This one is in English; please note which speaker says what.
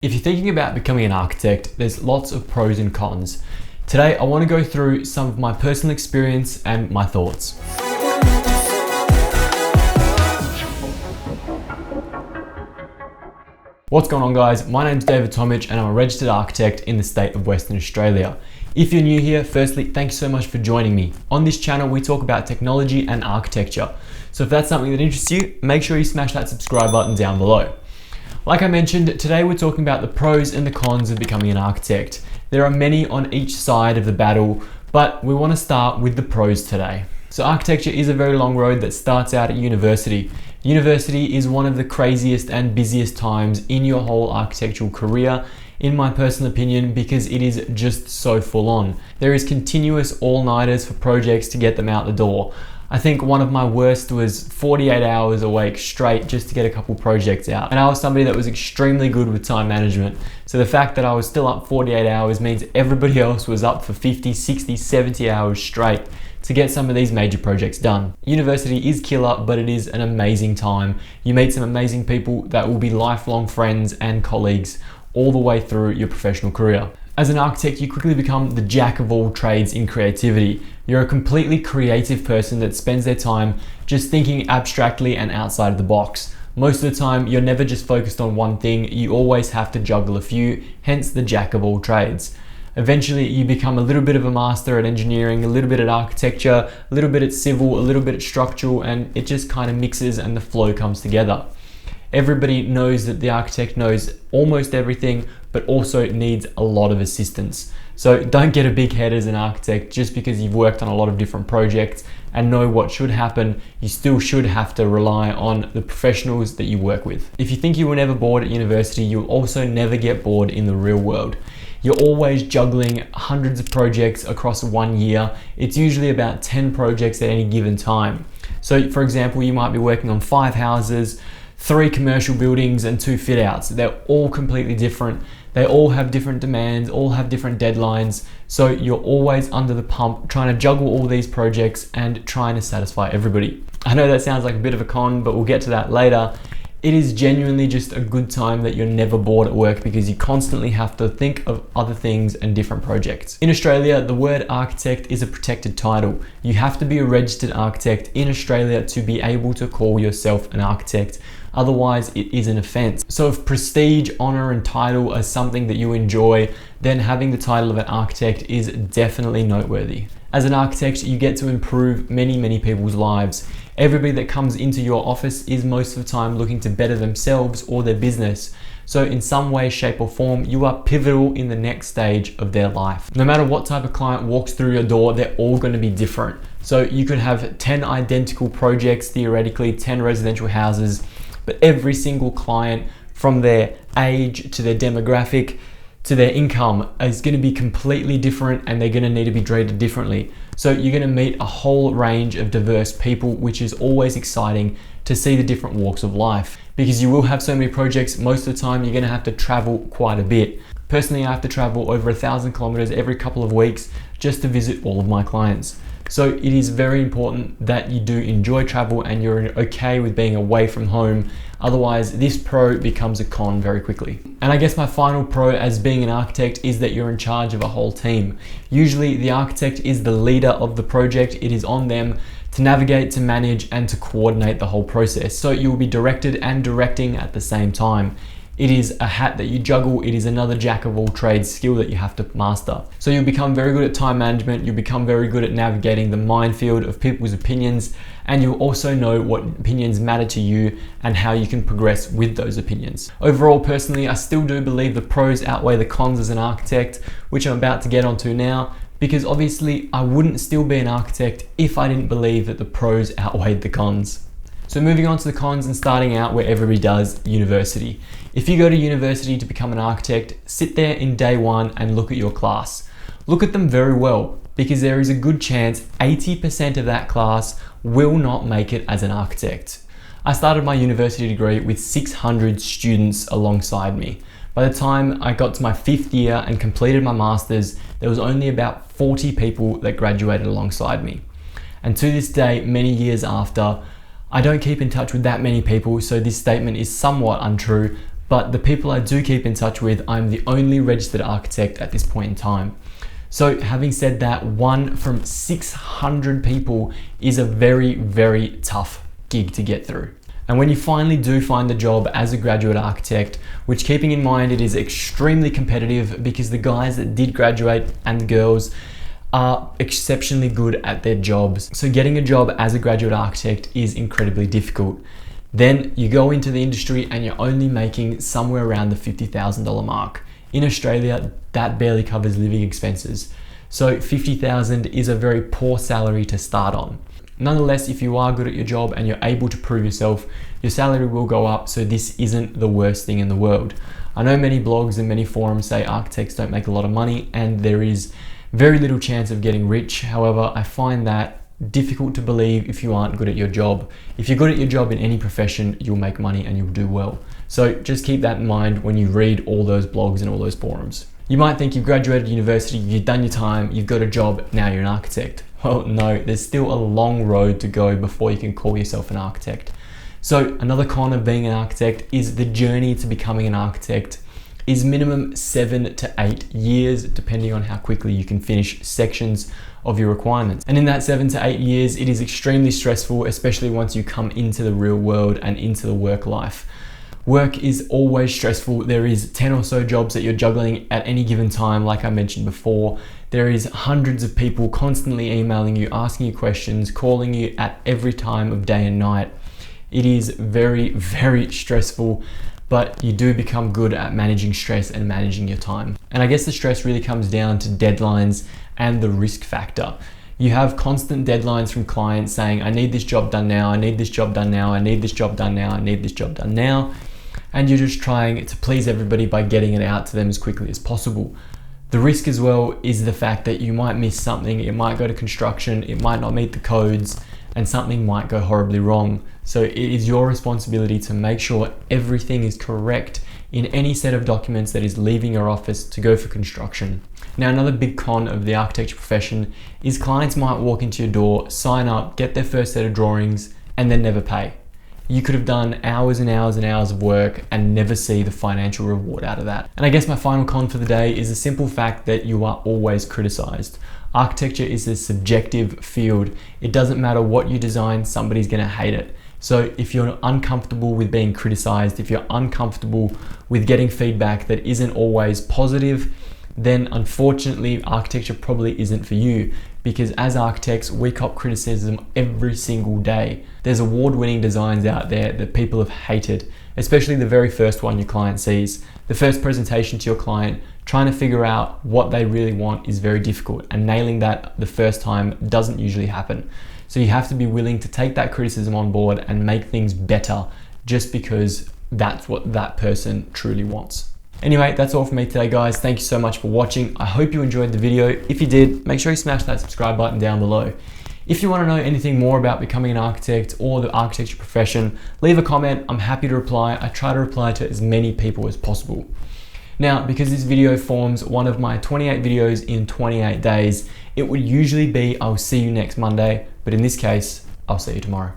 Speaker 1: If you're thinking about becoming an architect, there's lots of pros and cons. Today, I want to go through some of my personal experience and my thoughts. What's going on, guys? My name's David Tomic and I'm a registered architect in the state of Western Australia. If you're new here, firstly, thanks so much for joining me. On this channel, we talk about technology and architecture. So if that's something that interests you, make sure you smash that subscribe button down below. Like I mentioned, today we're talking about the pros and the cons of becoming an architect. There are many on each side of the battle, but we want to start with the pros today. So architecture is a very long road that starts out at university. University is one of the craziest and busiest times in your whole architectural career, in my personal opinion, because it is just so full on. There is continuous all-nighters for projects to get them out the door. I think one of my worst was 48 hours awake straight just to get a couple projects out. And I was somebody that was extremely good with time management. So the fact that I was still up 48 hours means everybody else was up for 50, 60, 70 hours straight to get some of these major projects done. University is killer, but it is an amazing time. You meet some amazing people that will be lifelong friends and colleagues all the way through your professional career. As an architect, you quickly become the jack of all trades in creativity. You're a completely creative person that spends their time just thinking abstractly and outside of the box. Most of the time, you're never just focused on one thing. You always have to juggle a few, hence the jack of all trades. Eventually, you become a little bit of a master at engineering, a little bit at architecture, a little bit at civil, a little bit at structural, and it just kind of mixes and the flow comes together. Everybody knows that the architect knows almost everything, but also needs a lot of assistance. So don't get a big head as an architect just because you've worked on a lot of different projects and know what should happen. You still should have to rely on the professionals that you work with. If you think you were never bored at university, you'll also never get bored in the real world. You're always juggling hundreds of projects across 1 year. It's usually about 10 projects at any given time. So for example, you might be working on 5 houses, 3 commercial buildings and 2 fit outs. They're all completely different. They all have different demands, all have different deadlines. So you're always under the pump trying to juggle all these projects and trying to satisfy everybody. I know that sounds like a bit of a con, but we'll get to that later. It is genuinely just a good time that you're never bored at work because you constantly have to think of other things and different projects. In Australia, the word architect is a protected title. You have to be a registered architect in Australia to be able to call yourself an architect. Otherwise, it is an offense. So if prestige, honor, and title are something that you enjoy, then having the title of an architect is definitely noteworthy. As an architect, you get to improve many people's lives. Everybody that comes into your office is most of the time looking to better themselves or their business. So in some way, shape, or form, you are pivotal in the next stage of their life. No matter what type of client walks through your door, they're all going to be different. So you could have 10 identical projects, theoretically 10 residential houses, but every single client, from their age to their demographic to their income, is going to be completely different and they're going to need to be treated differently. So you're going to meet a whole range of diverse people, which is always exciting to see the different walks of life. Because you will have so many projects, most of the time you're going to have to travel quite a bit. Personally, I have to travel over 1,000 kilometers every couple of weeks just to visit all of my clients. So it is very important that you do enjoy travel and you're okay with being away from home. Otherwise, this pro becomes a con very quickly. And I guess my final pro as being an architect is that you're in charge of a whole team. Usually the architect is the leader of the project. It is on them to navigate, to manage, and to coordinate the whole process. So you will be directed and directing at the same time. It is a hat that you juggle. It is another jack of all trades skill that you have to master. So you'll become very good at time management. You'll become very good at navigating the minefield of people's opinions. And you'll also know what opinions matter to you and how you can progress with those opinions. Overall, personally, I still do believe the pros outweigh the cons as an architect, which I'm about to get onto now, because obviously I wouldn't still be an architect if I didn't believe that the pros outweighed the cons. So moving on to the cons and starting out where everybody does, university. If you go to university to become an architect, sit there in day one and look at your class. Look at them very well, because there is a good chance 80% of that class will not make it as an architect. I started my university degree with 600 students alongside me. By the time I got to my 5th year and completed my master's, there was only about 40 people that graduated alongside me. And to this day, many years after, I don't keep in touch with that many people, so this statement is somewhat untrue, but the people I do keep in touch with, I'm the only registered architect at this point in time. So having said that, 1 from 600 people is a very, very tough gig to get through. And when you finally do find the job as a graduate architect, which keeping in mind it is extremely competitive because the guys that did graduate and the girls are exceptionally good at their jobs. So getting a job as a graduate architect is incredibly difficult. Then you go into the industry and you're only making somewhere around the $50,000 mark. In Australia, that barely covers living expenses. So 50,000 is a very poor salary to start on. Nonetheless, if you are good at your job and you're able to prove yourself, your salary will go up, so this isn't the worst thing in the world. I know many blogs and many forums say architects don't make a lot of money, and there is very little chance of getting rich. However, I find that difficult to believe if you aren't good at your job. If you're good at your job in any profession, you'll make money and you'll do well. So just keep that in mind when you read all those blogs and all those forums. You might think you've graduated university, you've done your time, you've got a job, now you're an architect. Well, no, there's still a long road to go before you can call yourself an architect. So another con of being an architect is the journey to becoming an architect is minimum 7 to 8 years, depending on how quickly you can finish sections of your requirements. And in that 7 to 8 years, it is extremely stressful, especially once you come into the real world and into the work life. Work is always stressful. There is 10 or so jobs that you're juggling at any given time, like I mentioned before. There is hundreds of people constantly emailing you, asking you questions, calling you at every time of day and night. It is very, very stressful, but you do become good at managing stress and managing your time. And I guess the stress really comes down to deadlines and the risk factor. You have constant deadlines from clients saying, I need this job done now, I need this job done now, I need this job done now, I need this job done now. And you're just trying to please everybody by getting it out to them as quickly as possible. The risk as well is the fact that you might miss something, it might go to construction, it might not meet the codes, and something might go horribly wrong. So it is your responsibility to make sure everything is correct in any set of documents that is leaving your office to go for construction. Now, another big con of the architecture profession is clients might walk into your door, sign up, get their first set of drawings, and then never pay. You could have done hours and hours and hours of work and never see the financial reward out of that. And I guess my final con for the day is the simple fact that you are always criticized. Architecture is a subjective field. It doesn't matter what you design, somebody's gonna hate it. So if you're uncomfortable with being criticized, if you're uncomfortable with getting feedback that isn't always positive, then unfortunately architecture probably isn't for you, because as architects we cop criticism every single day. There's award-winning designs out there that people have hated, especially the very first one your client sees. The first presentation to your client, trying to figure out what they really want is very difficult, and nailing that the first time doesn't usually happen. So you have to be willing to take that criticism on board and make things better just because that's what that person truly wants. Anyway, that's all from me today, guys. Thank you so much for watching. I hope you enjoyed the video. If you did, make sure you smash that subscribe button down below. If you want to know anything more about becoming an architect or the architecture profession, leave a comment. I'm happy to reply. I try to reply to as many people as possible. Now, because this video forms one of my 28 videos in 28 days, it would usually be I'll see you next Monday, but in this case, I'll see you tomorrow.